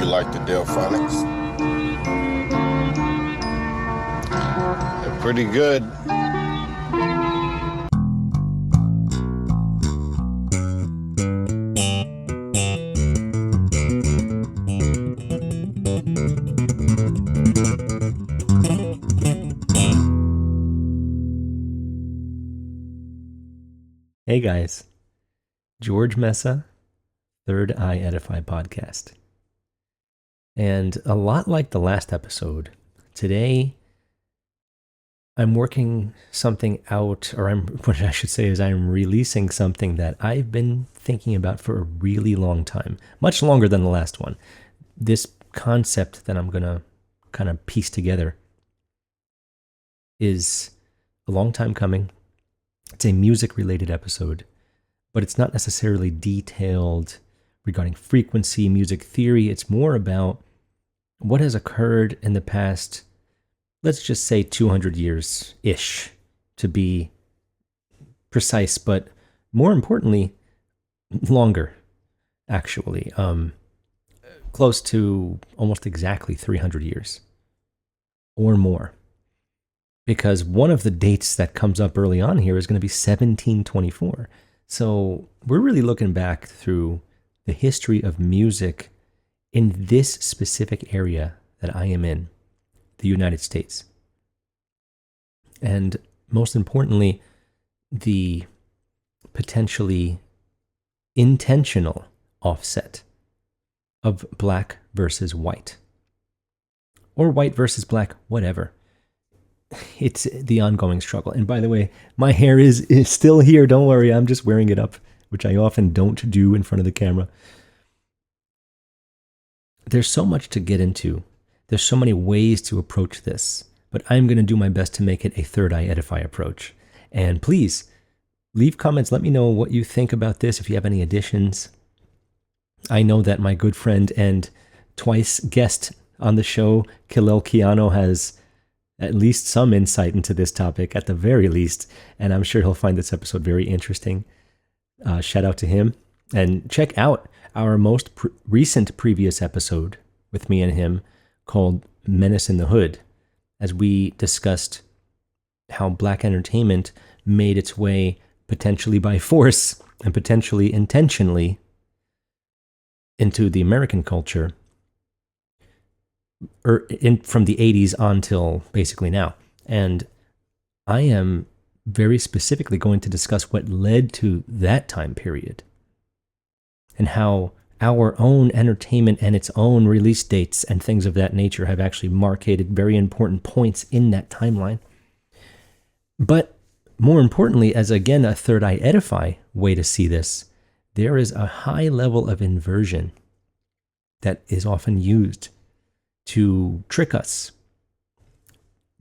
you like the Delphonics? They're pretty good. Hey guys, George Mesa, Third Eye Edify podcast. And a lot like the last episode, today I'm working something out, or what I should say is I'm releasing something that I've been thinking about for a really long time, much longer than the last one. This concept that I'm going to kind of piece together is a long time coming. It's a music-related episode, but it's not necessarily detailed regarding frequency, music theory. It's more about what has occurred in the past, let's just say 200 years-ish, to be precise, but more importantly, longer, actually. Close to almost exactly 300 years or more. Because one of the dates that comes up early on here is going to be 1724. So we're really looking back through the history of music in this specific area that I am in, the United States. And most importantly, the potentially intentional offset of black versus white. Or white versus black, whatever. It's the ongoing struggle. And by the way, my hair is still here. Don't worry, I'm just wearing it up, which I often don't do in front of the camera. There's so much to get into. There's so many ways to approach this, but I'm going to do my best to make it a Third Eye Edify approach. And please, leave comments. Let me know what you think about this, if you have any additions. I know that my good friend and twice guest on the show, Kilel Kiano, has at least some insight into this topic, at the very least, and I'm sure he'll find this episode very interesting. Shout out to him. And check out our most recent previous episode with me and him called Menace in the Hood, as we discussed how black entertainment made its way, potentially by force and potentially intentionally, into the American culture from the 80s on till basically now. And I am very specifically going to discuss what led to that time period and how our own entertainment and its own release dates and things of that nature have actually marcated very important points in that timeline. But more importantly, as again a Third Eye Edify way to see this, there is a high level of inversion that is often used to trick us,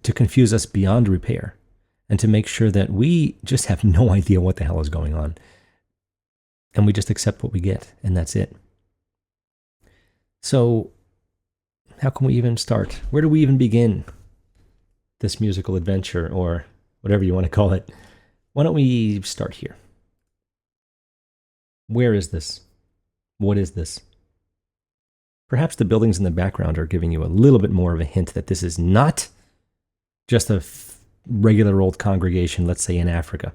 to confuse us beyond repair, and to make sure that we just have no idea what the hell is going on. And we just accept what we get, and that's it. So, how can we even start? Where do we even begin this musical adventure, or whatever you want to call it? Why don't we start here? Where is this? What is this? Perhaps the buildings in the background are giving you a little bit more of a hint that this is not just a regular old congregation, let's say in Africa,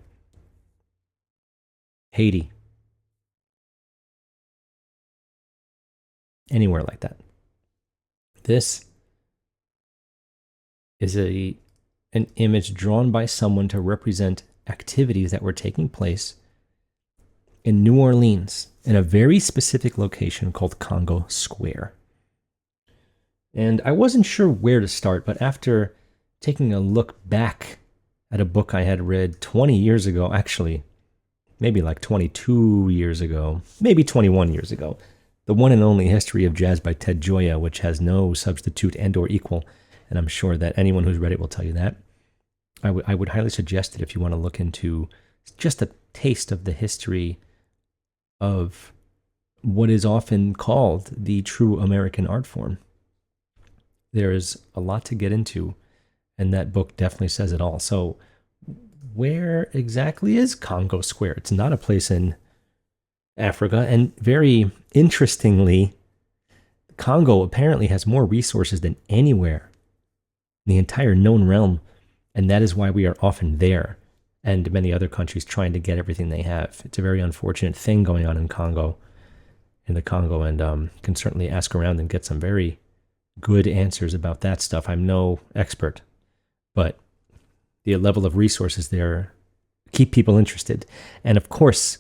Haiti, anywhere like that. This is an image drawn by someone to represent activities that were taking place in New Orleans, in a very specific location called Congo Square. And I wasn't sure where to start, but after taking a look back at a book I had read 20 years ago, actually, maybe like 22 years ago, maybe 21 years ago, The One and Only History of Jazz by Ted Gioia, which has no substitute and or equal, and I'm sure that anyone who's read it will tell you that. I would highly suggest it if you want to look into just a taste of the history of what is often called the true American art form. There is a lot to get into, and that book definitely says it all. So where exactly is Congo Square? It's not a place in Africa, and very interestingly, Congo apparently has more resources than anywhere in the entire known realm, and that is why we are often there, and many other countries trying to get everything they have. It's a very unfortunate thing going on in the Congo, and can certainly ask around and get some very good answers about that stuff. I'm no expert, but the level of resources there keep people interested. And of course,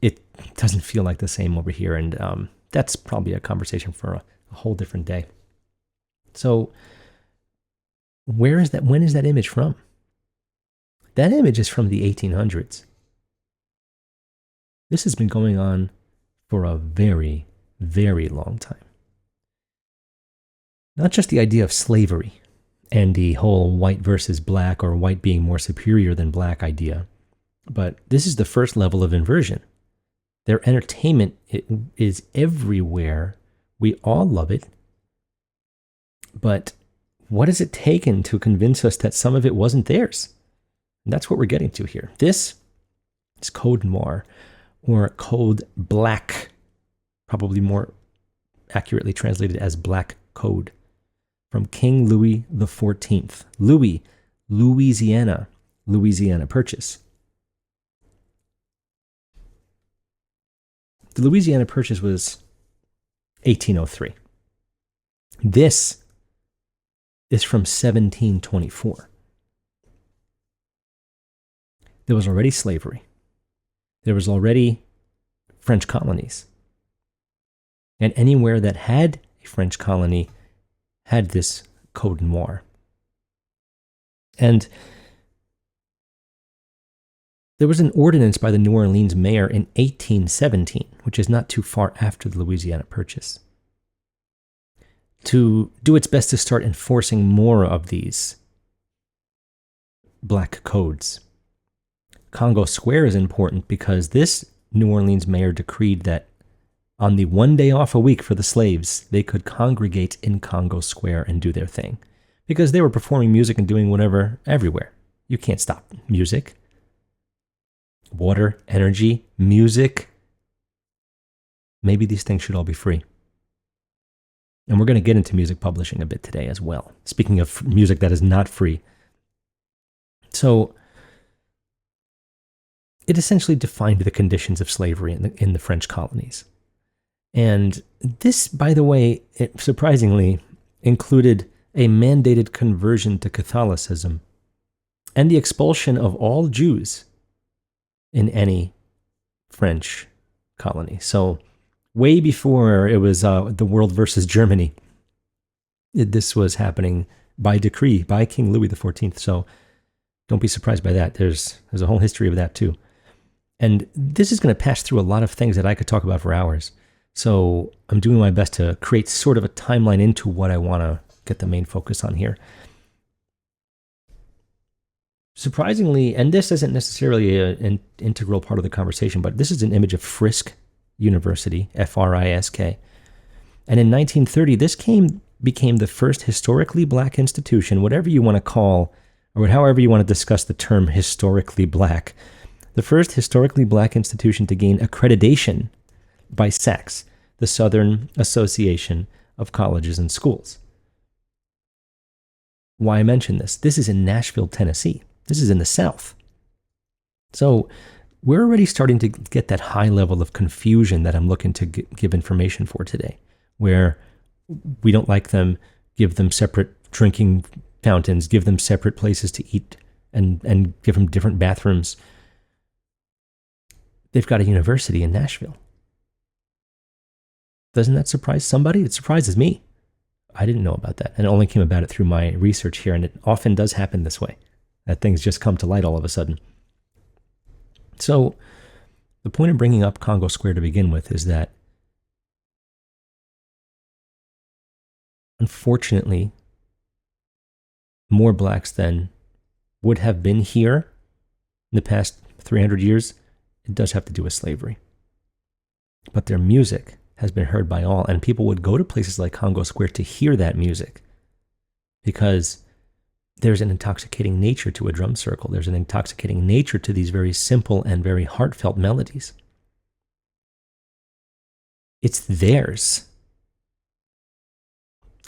it doesn't feel like the same over here, and that's probably a conversation for a whole different day. So when is that image from? That image is from the 1800s. This has been going on for a very, very long time. Not just the idea of slavery and the whole white versus black, or white being more superior than black idea, but this is the first level of inversion. Their entertainment is everywhere. We all love it. But what has it taken to convince us that some of it wasn't theirs? And that's what we're getting to here. This is Code Noir, or Code Black, probably more accurately translated as Black Code, from King Louis XIV. Louisiana Purchase. The Louisiana Purchase was 1803. This is from 1724. There was already slavery. There was already French colonies. And anywhere that had a French colony had this Code Noir. And there was an ordinance by the New Orleans mayor in 1817, which is not too far after the Louisiana Purchase, to do its best to start enforcing more of these black codes. Congo Square is important because this New Orleans mayor decreed that on the one day off a week for the slaves, they could congregate in Congo Square and do their thing, because they were performing music and doing whatever everywhere. You can't stop music. Water, energy, music. Maybe these things should all be free. And we're going to get into music publishing a bit today as well. Speaking of music that is not free. So it essentially defined the conditions of slavery in the French colonies. And this, by the way, it surprisingly included a mandated conversion to Catholicism and the expulsion of all Jews in any French colony. So way before it was the world versus Germany, this was happening by decree by King Louis XIV. So don't be surprised by that. There's a whole history of that too. And this is going to pass through a lot of things that I could talk about for hours. So I'm doing my best to create sort of a timeline into what I want to get the main focus on here. Surprisingly, and this isn't necessarily an integral part of the conversation, but this is an image of Frisk University, Frisk. And in 1930, this became the first historically black institution, whatever you want to call, or however you want to discuss the term historically black, the first historically black institution to gain accreditation by SACS, the Southern Association of Colleges and Schools. Why I mention this? This is in Nashville, Tennessee. This is in the South. So we're already starting to get that high level of confusion that I'm looking to give information for today, where we don't like them, give them separate drinking fountains, give them separate places to eat, and give them different bathrooms. They've got a university in Nashville. Doesn't that surprise somebody? It surprises me. I didn't know about that, and it only came about it through my research here, and it often does happen this way, that things just come to light all of a sudden. So the point of bringing up Congo Square to begin with is that, unfortunately, more blacks than would have been here in the past 300 years, it does have to do with slavery. But their music has been heard by all, and people would go to places like Congo Square to hear that music because there's an intoxicating nature to a drum circle. There's an intoxicating nature to these very simple and very heartfelt melodies. It's theirs.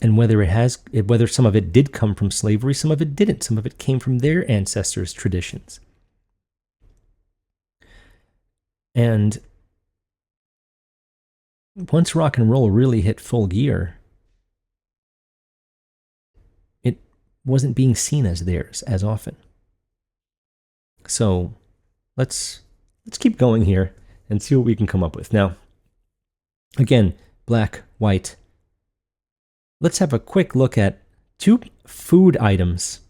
And whether some of it did come from slavery, some of it didn't. Some of it came from their ancestors' traditions. And once rock and roll really hit full gear, it wasn't being seen as theirs as often. So let's keep going here and see what we can come up with. Now, again, black, white. Let's have a quick look at 2 food items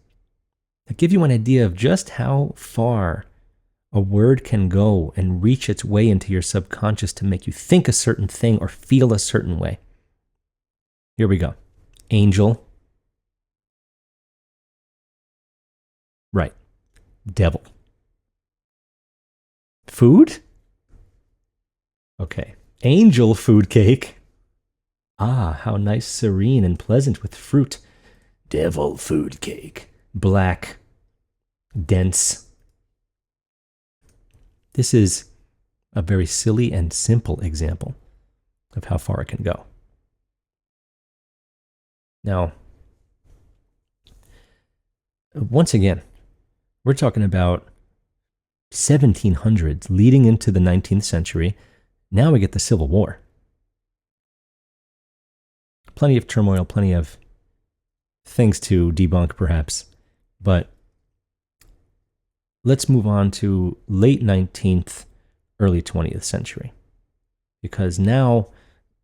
that give you an idea of just how far a word can go and reach its way into your subconscious to make you think a certain thing or feel a certain way. Here we go. Angel. Right. Devil. Food? Okay. Angel food cake. Ah, how nice, serene, and pleasant with fruit. Devil food cake. Black. Dense. This is a very silly and simple example of how far it can go. Now, once again, we're talking about 1700s leading into the 19th century. Now we get the Civil War. Plenty of turmoil, plenty of things to debunk perhaps, but let's move on to late 19th, early 20th century, because now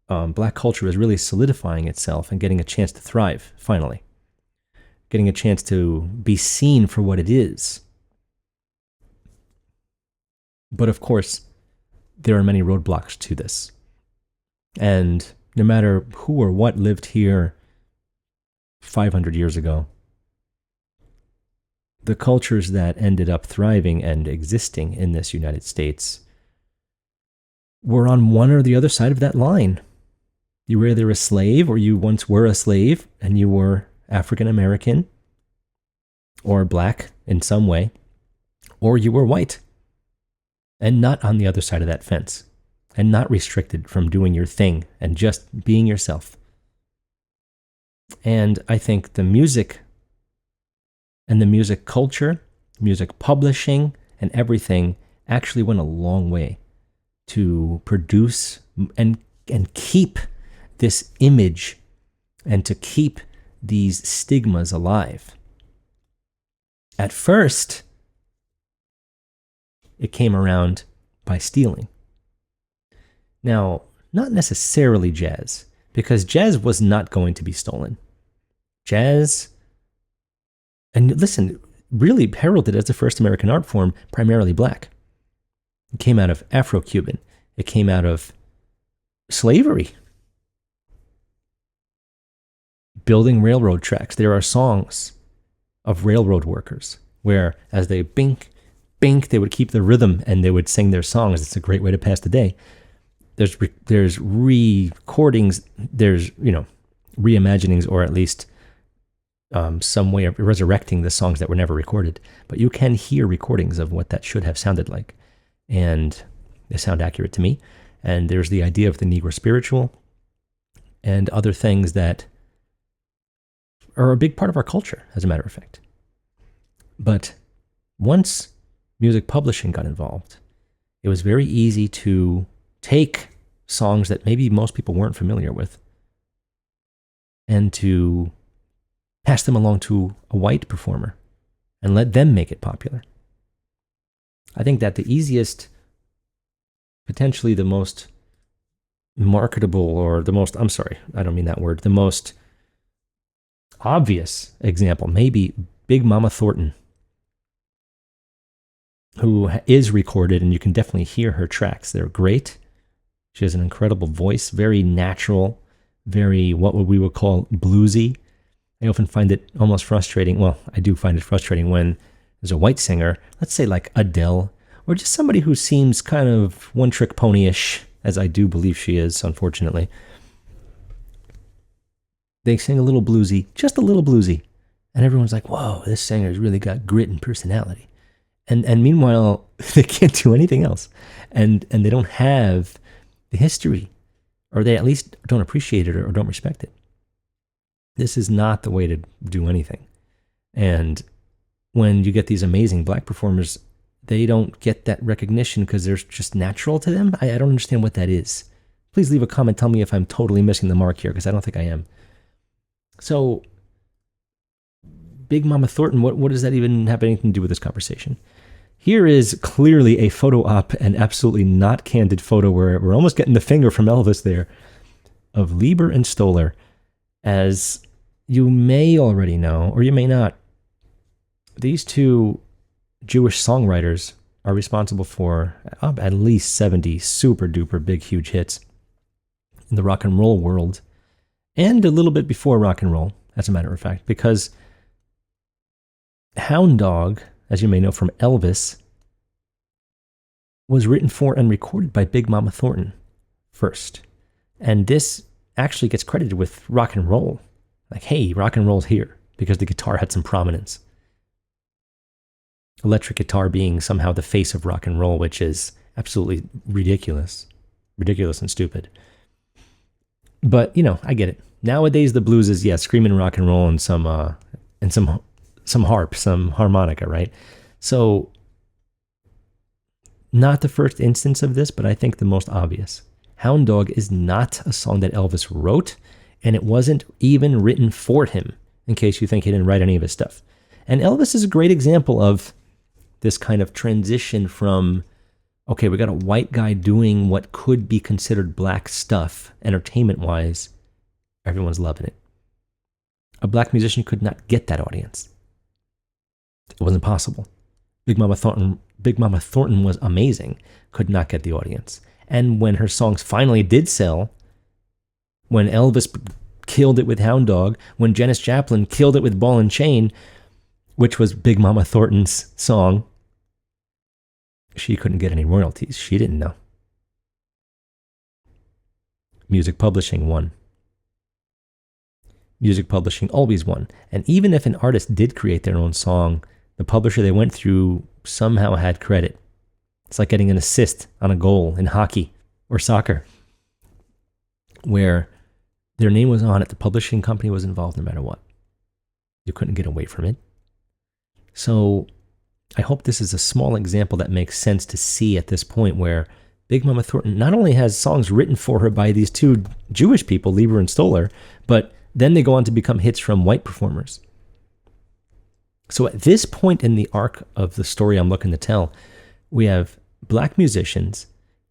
black culture is really solidifying itself and getting a chance to thrive, finally. Getting a chance to be seen for what it is. But of course, there are many roadblocks to this. And no matter who or what lived here 500 years ago, the cultures that ended up thriving and existing in this United States were on one or the other side of that line. You were either a slave, or you once were a slave, and you were African American, or black in some way, or you were white, and not on the other side of that fence, and not restricted from doing your thing and just being yourself. And I think the music and the music culture, music publishing, and everything actually went a long way to produce and keep this image and to keep these stigmas alive. At first, it came around by stealing. Now, not necessarily jazz, because jazz was not going to be stolen. Jazz, and listen, really heralded as the first American art form, primarily black. It came out of Afro-Cuban. It came out of slavery. Building railroad tracks. There are songs of railroad workers where, as they bink, bink, they would keep the rhythm and they would sing their songs. It's a great way to pass the day. There's recordings, there's, reimaginings, or at least some way of resurrecting the songs that were never recorded. But you can hear recordings of what that should have sounded like. And they sound accurate to me. And there's the idea of the Negro spiritual and other things that are a big part of our culture, as a matter of fact. But once music publishing got involved, it was very easy to take songs that maybe most people weren't familiar with and to pass them along to a white performer and let them make it popular. I think that the easiest, potentially the most marketable, or the most, the most obvious example, maybe Big Mama Thornton, who is recorded, and you can definitely hear her tracks. They're great. She has an incredible voice, very natural, very what we would call bluesy. I often find it almost frustrating. Well, I do find it frustrating when there's a white singer, let's say like Adele, or just somebody who seems kind of one-trick pony-ish, as I do believe she is, unfortunately. They sing a little bluesy, just a little bluesy, and everyone's like, whoa, this singer's really got grit and personality. And meanwhile, they can't do anything else. And they don't have the history, or they at least don't appreciate it or don't respect it. This is not the way to do anything. And when you get these amazing black performers, they don't get that recognition because they're just natural to them. I don't understand what that is. Please leave a comment. Tell me if I'm totally missing the mark here, because I don't think I am. So, Big Mama Thornton, what does that even have anything to do with this conversation? Here is clearly a photo op, an absolutely not candid photo where we're almost getting the finger from Elvis there, of Lieber and Stoller. As you may already know, or you may not, these two Jewish songwriters are responsible for at least 70 super duper big huge hits in the rock and roll world, and a little bit before rock and roll, as a matter of fact, because Hound Dog, as you may know from Elvis, was written for and recorded by Big Mama Thornton first. And this actually gets credited with rock and roll. Like, hey, rock and roll's here, because the guitar had some prominence. Electric guitar being somehow the face of rock and roll, which is absolutely ridiculous and stupid. But, I get it. Nowadays, the blues is, screaming rock and roll and some harp, some harmonica, right? So, not the first instance of this, but I think the most obvious. Hound Dog is not a song that Elvis wrote, and it wasn't even written for him, in case you think he didn't write any of his stuff. And Elvis is a great example of this kind of transition from, okay, we got a white guy doing what could be considered black stuff, entertainment-wise. Everyone's loving it. A black musician could not get that audience. It wasn't possible. Big Mama Thornton was amazing, could not get the audience. And when her songs finally did sell, when Elvis killed it with Hound Dog, when Janis Joplin killed it with Ball and Chain, which was Big Mama Thornton's song, she couldn't get any royalties. She didn't know. Music publishing won. Music publishing always won. And even if an artist did create their own song, the publisher they went through somehow had credit. It's like getting an assist on a goal in hockey or soccer, where their name was on it. The publishing company was involved no matter what. You couldn't get away from it. So I hope this is a small example that makes sense to see at this point, where Big Mama Thornton not only has songs written for her by these two Jewish people, Lieber and Stoller, but then they go on to become hits from white performers. So at this point in the arc of the story I'm looking to tell, we have black musicians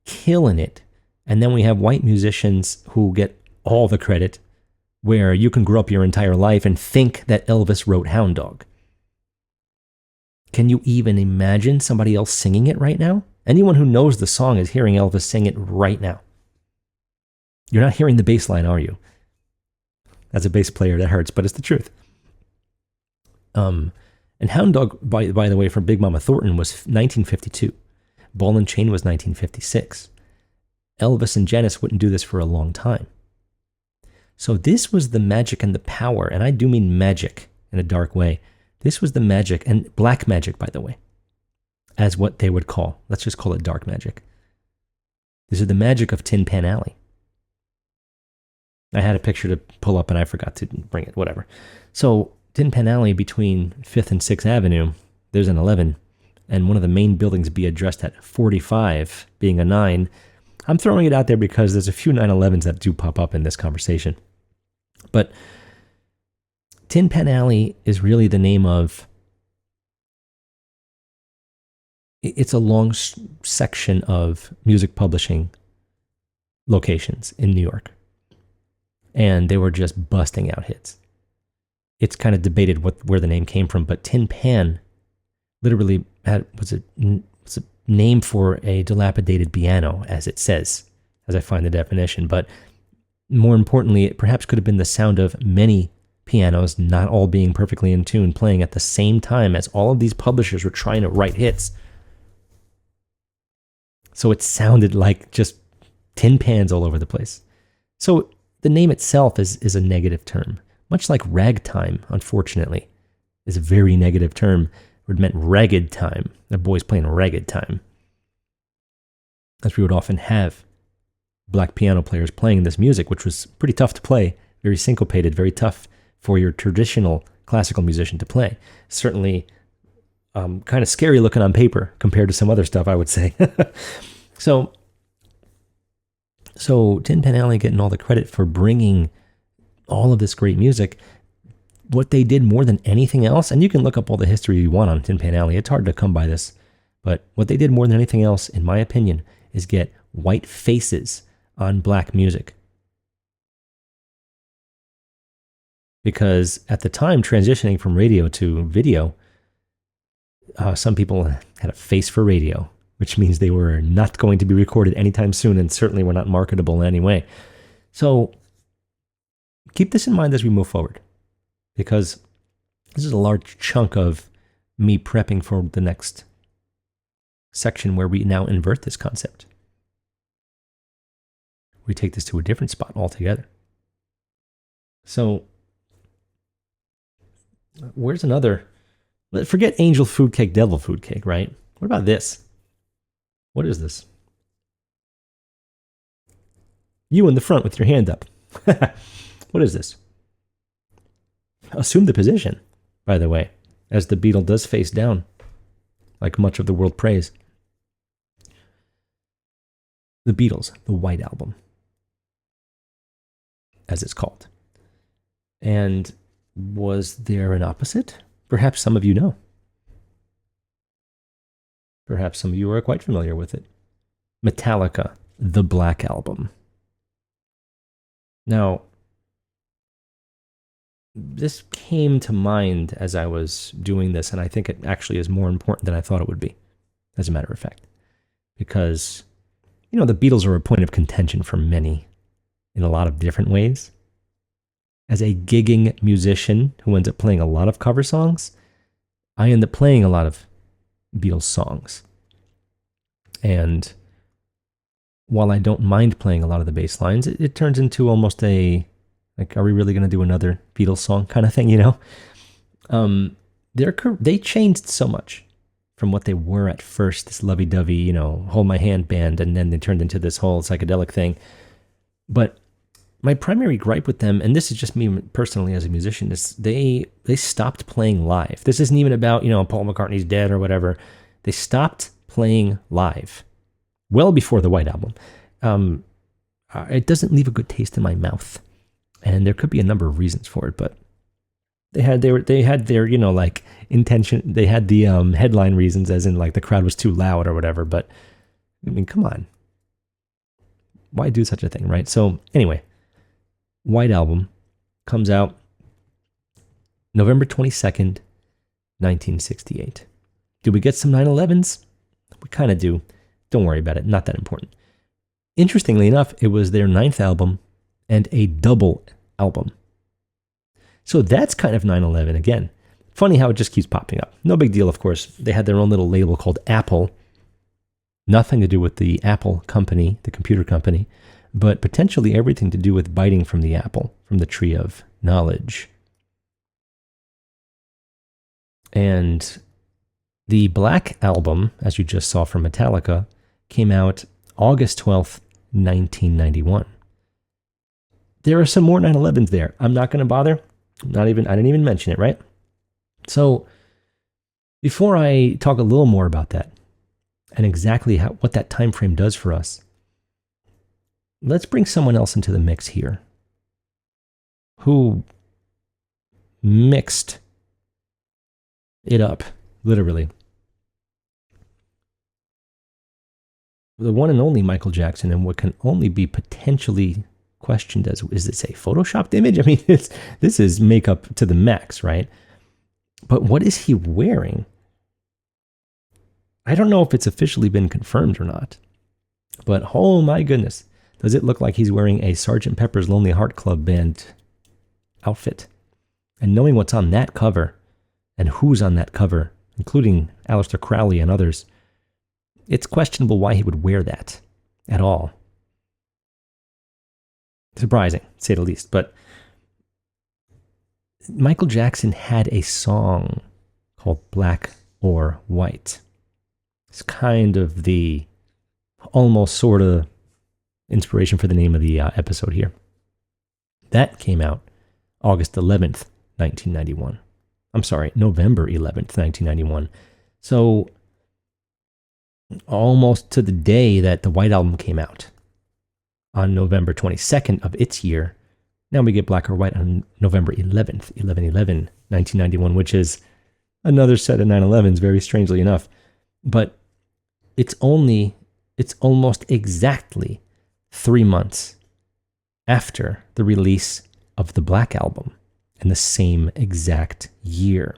killing it, and then we have white musicians who get all the credit, where you can grow up your entire life and think that Elvis wrote Hound Dog. Can you even imagine somebody else singing it right now? Anyone who knows the song is hearing Elvis sing it right now. You're not hearing the bass line, are you? As a bass player, that hurts, but it's the truth. And Hound Dog, by the way, from Big Mama Thornton was 1952. Ball and Chain was 1956. Elvis and Janis wouldn't do this for a long time. So this was the magic and the power, and I do mean magic in a dark way. This was the magic, and black magic, by the way, as what they would call. Let's just call it dark magic. This is the magic of Tin Pan Alley. I had a picture to pull up and I forgot to bring it, whatever. So Tin Pan Alley between 5th and 6th Avenue, there's an 11, and one of the main buildings be addressed at 45, being a 9. I'm throwing it out there because there's a few 911s that do pop up in this conversation. But Tin Pan Alley is really the name of, it's a long section of music publishing locations in New York. And they were just busting out hits. It's kind of debated where the name came from, but Tin Pan literally was a name for a dilapidated piano, as it says, as I find the definition. But more importantly, it perhaps could have been the sound of many pianos, not all being perfectly in tune, playing at the same time as all of these publishers were trying to write hits. So it sounded like just tin pans all over the place. So the name itself is a negative term, much like ragtime, unfortunately, is a very negative term. It meant ragged time. The boys playing ragged time. As we would often have black piano players playing this music, which was pretty tough to play, very syncopated, very tough for your traditional classical musician to play. Certainly kind of scary looking on paper compared to some other stuff, I would say. So Tin Pan Alley getting all the credit for bringing all of this great music. What they did more than anything else, and you can look up all the history you want on Tin Pan Alley, it's hard to come by this, but what they did more than anything else, in my opinion, is get white faces on black music. Because at the time, transitioning from radio to video, some people had a face for radio, which means they were not going to be recorded anytime soon and certainly were not marketable in any way. So keep this in mind as we move forward, because this is a large chunk of me prepping for the next section where we now invert this concept. We take this to a different spot altogether. So where's another? Forget angel food cake, devil food cake, right? What about this? What is this? You in the front with your hand up. What is this? Assume the position, by the way, as the beetle does face down, like much of the world prays. The Beatles, the White Album, as it's called. And was there an opposite? Perhaps some of you know. Perhaps some of you are quite familiar with it. Metallica, the Black Album. Now, this came to mind as I was doing this, and I think it actually is more important than I thought it would be, as a matter of fact. Because, the Beatles are a point of contention for many in a lot of different ways. As a gigging musician who ends up playing a lot of cover songs, I end up playing a lot of Beatles songs. And while I don't mind playing a lot of the bass lines, it turns into almost a, like, are we really going to do another Beatles song kind of thing, They changed so much from what they were at first, this lovey-dovey, hold my hand band, and then they turned into this whole psychedelic thing. But my primary gripe with them, and this is just me personally as a musician, is they stopped playing live. This isn't even about, Paul McCartney's dead or whatever. They stopped playing live well before the White Album. It doesn't leave a good taste in my mouth. And there could be a number of reasons for it, but they had their intention. They had the headline reasons, as in like the crowd was too loud or whatever. But I mean, come on. Why do such a thing, right? So anyway, White Album comes out November 22nd, 1968. Do we get some 9/11s? We kind of do. Don't worry about it. Not that important. Interestingly enough, it was their 9th album and a double album. So that's kind of 9/11 again. Funny how it just keeps popping up. No big deal, of course. They had their own little label called Apple. Nothing to do with the Apple company, the computer company, but potentially everything to do with biting from the apple, from the tree of knowledge. And the Black Album, as you just saw from Metallica, came out August 12th, 1991. There are some more 9/11s there. I'm not going to bother. I didn't even mention it, right? So before I talk a little more about that and exactly what that time frame does for us, let's bring someone else into the mix here who mixed it up, literally. The one and only Michael Jackson, and what can only be potentially questioned as, is this a photoshopped image? I mean, this is makeup to the max, right? But what is he wearing? I don't know if it's officially been confirmed or not, but oh my goodness, does it look like he's wearing a Sgt. Pepper's Lonely Heart Club Band outfit? And knowing what's on that cover and who's on that cover, including Aleister Crowley and others, it's questionable why he would wear that at all. Surprising, to say the least. But Michael Jackson had a song called Black or White. It's kind of the almost sort of inspiration for the name of the episode here. That came out August 11th, 1991. I'm sorry, November 11th, 1991. So almost to the day that the White Album came out, on November 22nd of its year. Now we get Black or White on November 11th, 1991, which is another set of 9/11s, very strangely enough. But it's almost exactly 3 months after the release of the Black Album in the same exact year.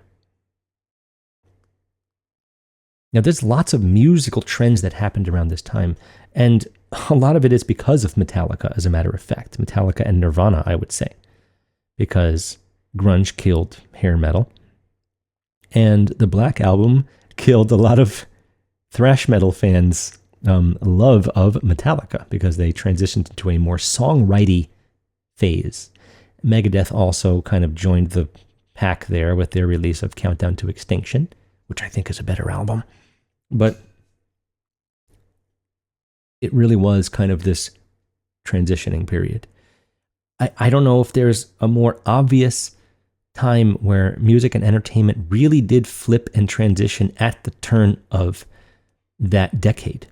Now, there's lots of musical trends that happened around this time, and a lot of it is because of Metallica, as a matter of fact. Metallica and Nirvana, I would say, because grunge killed hair metal, and the Black Album killed a lot of thrash metal fans' love of Metallica, because they transitioned into a more songwriting phase. Megadeth also kind of joined the pack there with their release of Countdown to Extinction, which I think is a better album. But it really was kind of this transitioning period. I don't know if there's a more obvious time where music and entertainment really did flip and transition at the turn of that decade.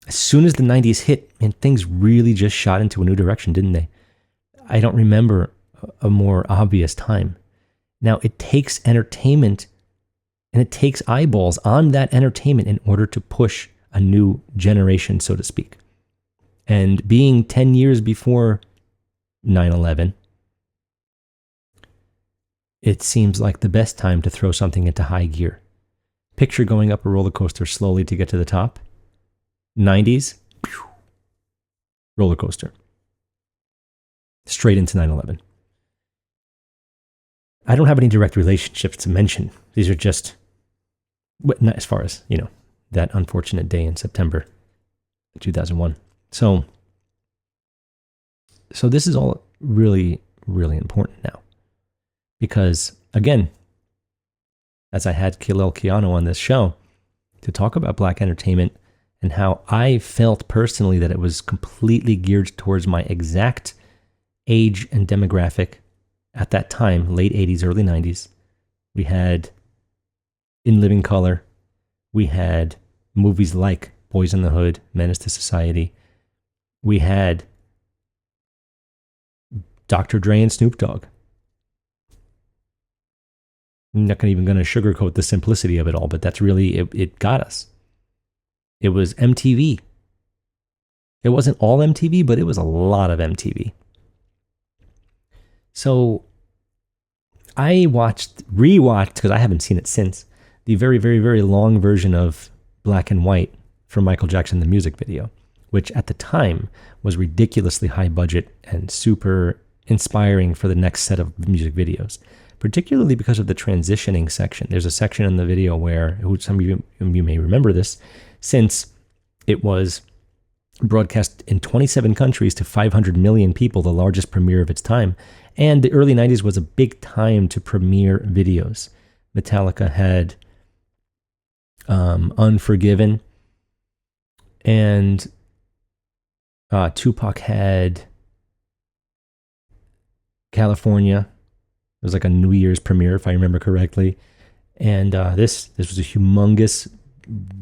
As soon as the 90s hit, man, things really just shot into a new direction, didn't they? I don't remember a more obvious time. Now, it takes entertainment and it takes eyeballs on that entertainment in order to push a new generation, so to speak. And being 10 years before 9/11, it seems like the best time to throw something into high gear. Picture going up a roller coaster slowly to get to the top. 90s, roller coaster. Straight into 9/11. I don't have any direct relationships to mention. These are just, as far as, that unfortunate day in September 2001. So this is all really, really important now. Because, again, as I had Kilel Kiano on this show to talk about Black entertainment and how I felt personally that it was completely geared towards my exact age and demographic at that time, late 80s, early 90s. We had In Living Color. We had movies like Boys in the Hood, Menace to Society. We had Dr. Dre and Snoop Dogg. I'm not even going to sugarcoat the simplicity of it all, but that's really, it got us. It was MTV. It wasn't all MTV, but it was a lot of MTV. So I rewatched, because I haven't seen it since, the very, very, very long version of Black and White from Michael Jackson, the music video, which at the time was ridiculously high budget and super inspiring for the next set of music videos, particularly because of the transitioning section. There's a section in the video where, some of you may remember this, since it was broadcast in 27 countries to 500 million people, the largest premiere of its time. And the early 90s was a big time to premiere videos. Metallica had Unforgiven, and Tupac had California. It was like a New Year's premiere, if I remember correctly. And this was a humongous,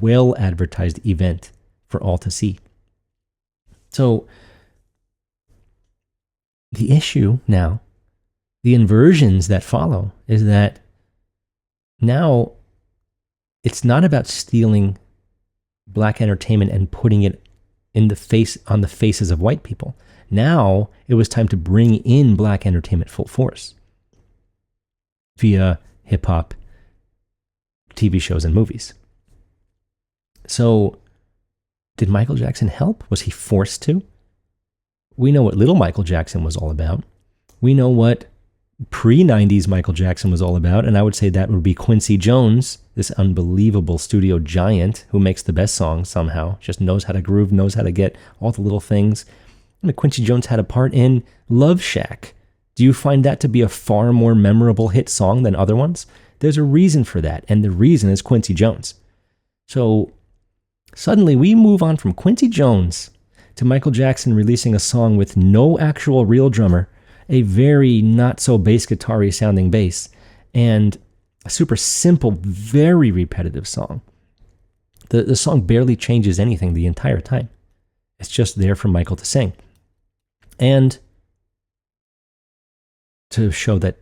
well-advertised event for all to see. So the issue now, the inversions that follow, is that now it's not about stealing Black entertainment and putting it on the faces of white people. Now it was time to bring in Black entertainment full force via hip-hop, TV shows, and movies. So did Michael Jackson help? Was he forced to? We know what Little Michael Jackson was all about. We know what pre-90s Michael Jackson was all about, and I would say that would be Quincy Jones, this unbelievable studio giant who makes the best songs somehow, just knows how to groove, knows how to get all the little things. And Quincy Jones had a part in Love Shack. Do you find that to be a far more memorable hit song than other ones? There's a reason for that, and the reason is Quincy Jones. So suddenly we move on from Quincy Jones to Michael Jackson releasing a song with no actual real drummer a very not so bass guitar-y sounding bass, and a super simple, very repetitive song. The song barely changes anything the entire time. It's just there for Michael to sing. And to show that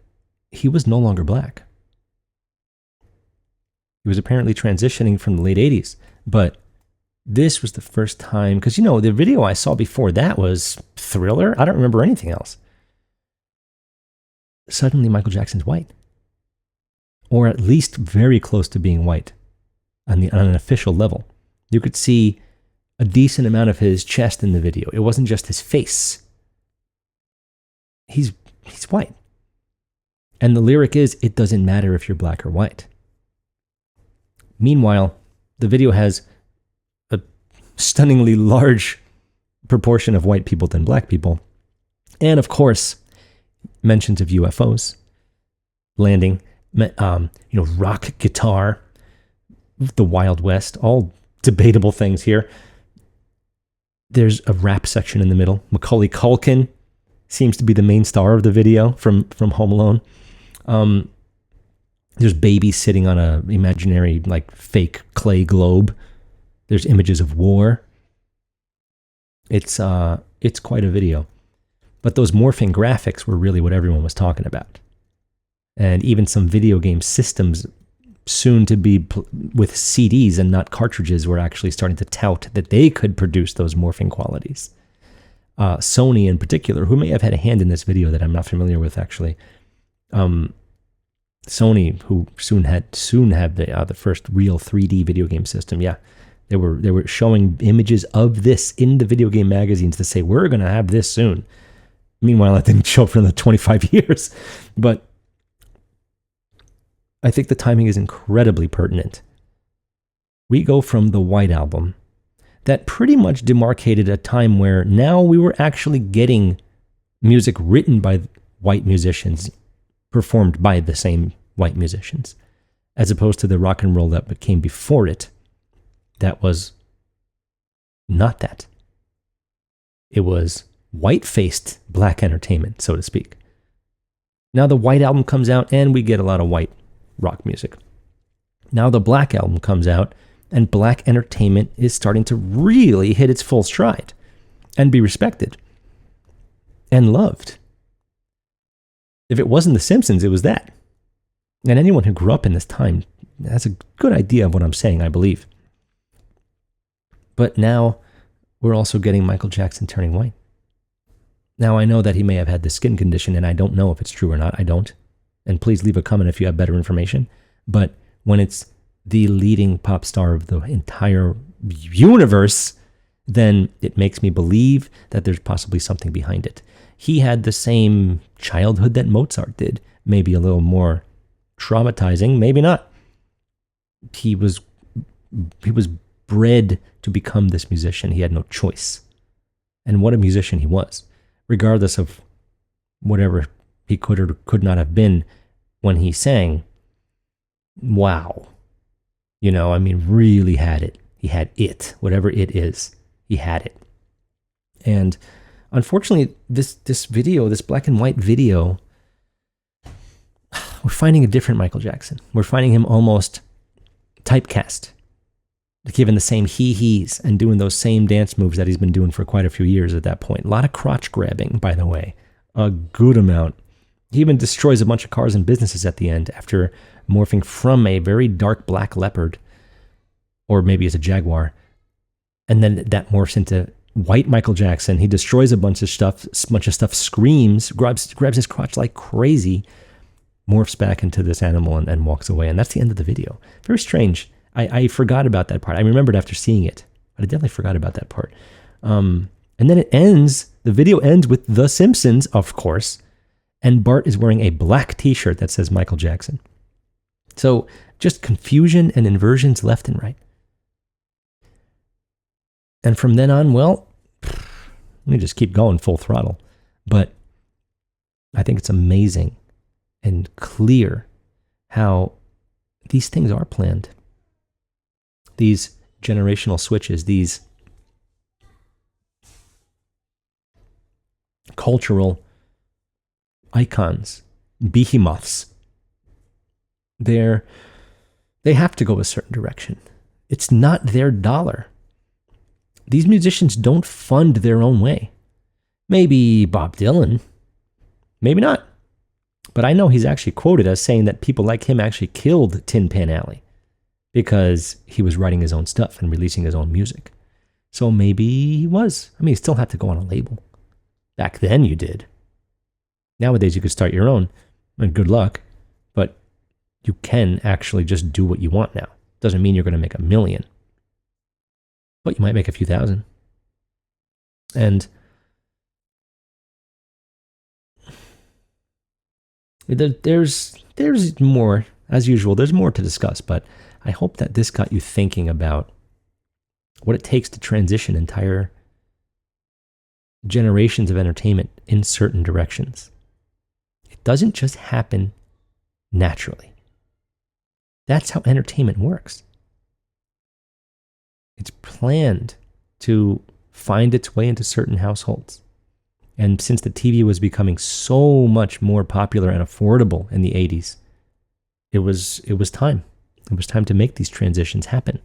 he was no longer black. He was apparently transitioning from the late 80s, but this was the first time, because, the video I saw before that was Thriller. I don't remember anything else. Suddenly, Michael Jackson's white. Or at least very close to being white on an official level. You could see a decent amount of his chest in the video. It wasn't just his face. He's white. And the lyric is, it doesn't matter if you're black or white. Meanwhile, the video has a stunningly large proportion of white people than black people. And of course, mentions of UFOs, landing, rock guitar, the Wild West, all debatable things here. There's a rap section in the middle. Macaulay Culkin seems to be the main star of the video from Home Alone. There's babies sitting on a imaginary, fake clay globe. There's images of war. It's quite a video. But those morphing graphics were really what everyone was talking about. And even some video game systems, soon to be with CDs and not cartridges, were actually starting to tout that they could produce those morphing qualities. Sony in particular, who may have had a hand in this video that I'm not familiar with actually. Sony, who soon had the first real 3D video game system. Yeah, they were showing images of this in the video game magazines to say, we're going to have this soon. Meanwhile, that didn't show up for another 25 years. But I think the timing is incredibly pertinent. We go from the White Album that pretty much demarcated a time where now we were actually getting music written by white musicians, performed by the same white musicians, as opposed to the rock and roll that came before it. That was not that. It was white-faced black entertainment, so to speak. Now the White Album comes out and we get a lot of white rock music. Now the Black Album comes out and black entertainment is starting to really hit its full stride and be respected and loved. If it wasn't The Simpsons, it was that. And anyone who grew up in this time has a good idea of what I'm saying, I believe. But now we're also getting Michael Jackson turning white. Now I know that he may have had the skin condition, and I don't know if it's true or not. I don't. And please leave a comment if you have better information. But when it's the leading pop star of the entire universe, then it makes me believe that there's possibly something behind it. He had the same childhood that Mozart did, maybe a little more traumatizing, maybe not. He was bred to become this musician. He had no choice. And what a musician he was, regardless of whatever he could or could not have been when he sang. Wow. Really had it. He had it, whatever it is. He had it. And unfortunately, this video, this black and white video, we're finding a different Michael Jackson. We're finding him almost typecast, given the same he-he's and doing those same dance moves that he's been doing for quite a few years at that point. A lot of crotch grabbing, by the way. A good amount. He even destroys a bunch of cars and businesses at the end after morphing from a very dark black leopard, or maybe as a jaguar, and then that morphs into white Michael Jackson. He destroys a bunch of stuff, screams, grabs his crotch like crazy, morphs back into this animal and walks away. And that's the end of the video. Very strange. I forgot about that part. I remembered after seeing it, but I definitely forgot about that part. And then the video ends with The Simpsons, of course, and Bart is wearing a black t-shirt that says Michael Jackson. So just confusion and inversions left and right. And from then on, well, let me just keep going full throttle. But I think it's amazing and clear how these things are planned. These generational switches, these cultural icons, behemoths. They have to go a certain direction. It's not their dollar. These musicians don't fund their own way. Maybe Bob Dylan, maybe not. But I know he's actually quoted as saying that people like him actually killed Tin Pan Alley because he was writing his own stuff and releasing his own music. So maybe he was. I mean, he still had to go on a label. Back then you did. Nowadays you could start your own, and good luck. But you can actually just do what you want now. Doesn't mean you're going to make $1 million. But you might make a few thousand. And there's more, as usual, there's more to discuss, but I hope that this got you thinking about what it takes to transition entire generations of entertainment in certain directions. It doesn't just happen naturally. That's how entertainment works. It's planned to find its way into certain households. And since the TV was becoming so much more popular and affordable in the 80s, it was time. It was time to make these transitions happen.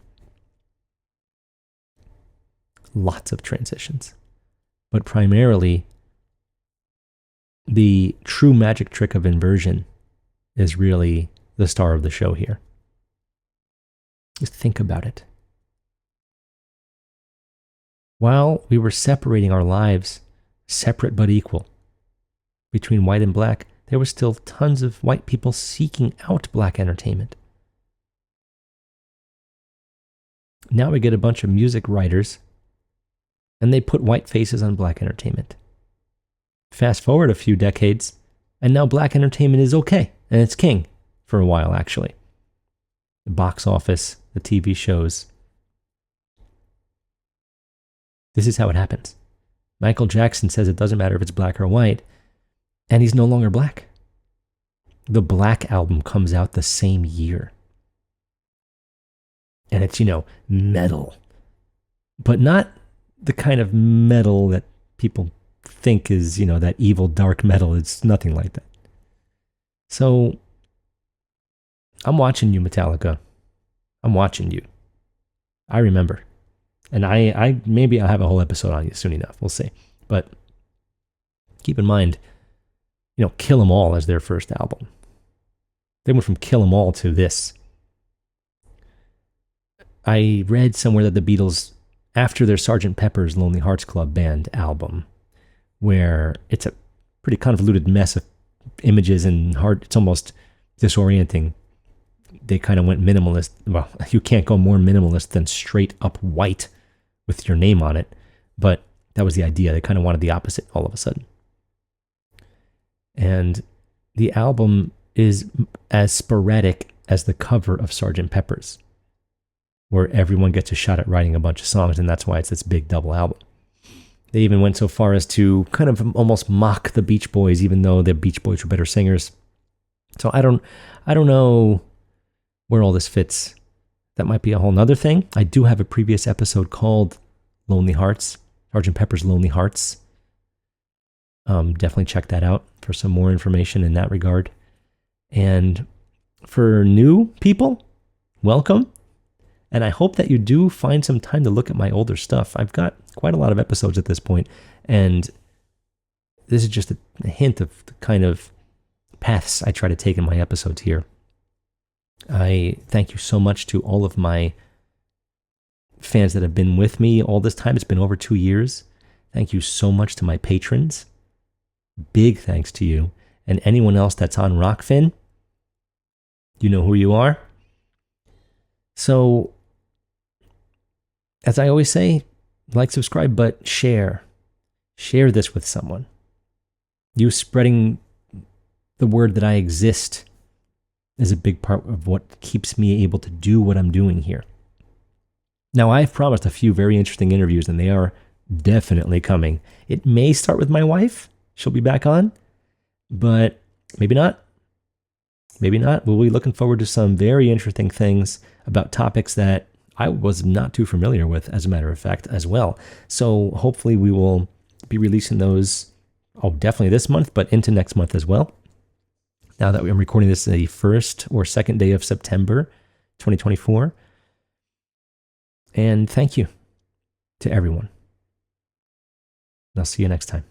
Lots of transitions. But primarily, the true magic trick of inversion is really the star of the show here. Just think about it. While we were separating our lives, separate but equal, between white and black, there were still tons of white people seeking out black entertainment. Now we get a bunch of music writers, and they put white faces on black entertainment. Fast forward a few decades, and now black entertainment is okay, and it's king for a while, actually. The box office, the TV shows. This is how it happens. Michael Jackson says it doesn't matter if it's black or white, and he's no longer black. The Black album comes out the same year. And it's, metal. But not the kind of metal that people think is, that evil dark metal. It's nothing like that. So, I'm watching you, Metallica. I'm watching you. I remember. And I maybe I'll have a whole episode on you soon enough. We'll see. But keep in mind, Kill 'Em All as their first album. They went from Kill 'Em All to this. I read somewhere that the Beatles, after their Sgt. Pepper's Lonely Hearts Club Band album, where it's a pretty convoluted mess of images and it's almost disorienting, they kind of went minimalist. Well, you can't go more minimalist than straight up white with your name on it. But that was the idea. They kind of wanted the opposite all of a sudden. And the album is as sporadic as the cover of Sgt. Pepper's, where everyone gets a shot at writing a bunch of songs, and that's why it's this big double album. They even went so far as to kind of almost mock the Beach Boys, even though the Beach Boys were better singers. So I don't know where all this fits. That might be a whole nother thing. I do have a previous episode called Lonely Hearts, Sgt. Pepper's Lonely Hearts. Definitely check that out for some more information in that regard. And for new people, welcome. And I hope that you do find some time to look at my older stuff. I've got quite a lot of episodes at this point, and this is just a hint of the kind of paths I try to take in my episodes here. I thank you so much to all of my fans that have been with me all this time. It's been over 2 years. Thank you so much to my patrons. Big thanks to you. And anyone else that's on Rockfin, you know who you are. So, as I always say, like, subscribe, but share. Share this with someone. You spreading the word that I exist is a big part of what keeps me able to do what I'm doing here. Now, I've promised a few very interesting interviews, and they are definitely coming. It may start with my wife. She'll be back on, but maybe not. Maybe not. We'll be looking forward to some very interesting things about topics that I was not too familiar with, as a matter of fact, as well. So hopefully we will be releasing those Oh, definitely this month, but into next month as well. Now that I'm recording this the first or second day of September 2024. And thank you to everyone. I'll see you next time.